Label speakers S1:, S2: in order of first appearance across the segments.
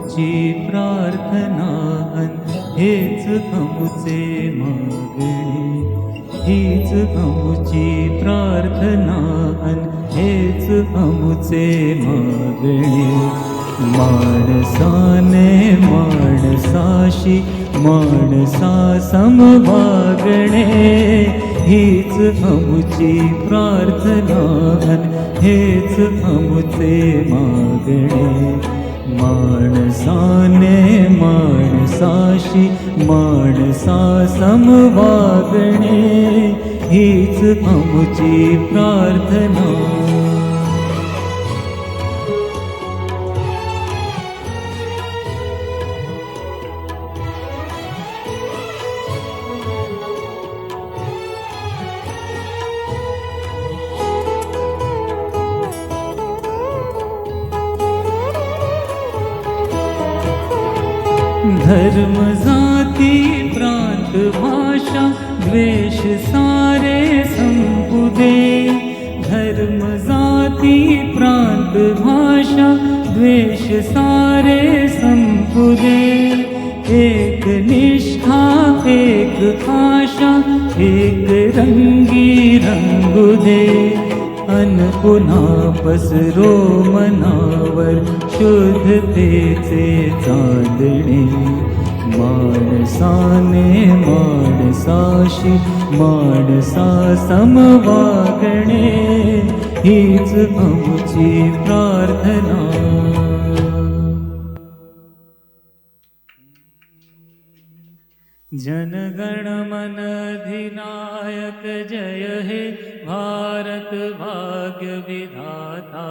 S1: अमुची प्रार्थना हेच अमुचे मागणे, हीच अमुची प्रार्थना हेच अमुचे मागणे. माणसाने माणसाशी माणसा समवागणे, हीच अमुची प्रार्थना हेच अमुचे मागणे. माणसाने माणसाशी माणसा समवागणे, हीच अमुची प्रार्थना. धर्म जाती प्रांत भाषा द्वेष सारे संपू दे. धर्म जाती प्रांत भाषा द्वेष सारे संपू दे. एक निष्ठा एक आशा एक रंगी रंगू दे. अन पुन्हा पसरो मनावर शुद्धतेचे चांदणे. माणसाने माणसाशी माणसा समवागणे, हीच अमुची प्रार्थना. जनगण मन अधिनायक जय हे भारत भाग्य विधाता.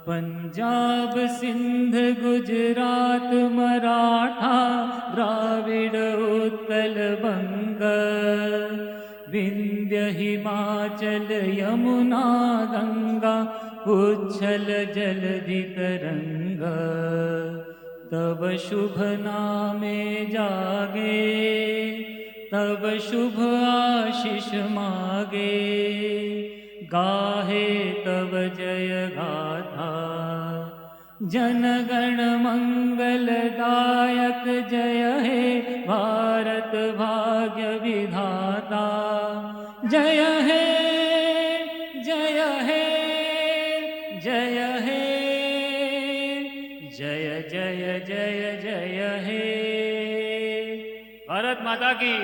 S1: पंजाब सिंध गुजरात मराठा द्राविड उत्कल बंग. विंध्य हिमाचल यमुना गंगा उच्छल जलधि तरंग. तब शुभ नामे जागे तब शुभ आशीष मागे. गाहे तब जय गाथा जनगण मंगलदायक जय हे भारत भाग्य विधाता. जय हे जय हे जय हे जय जय जय जय हे. भारत माता की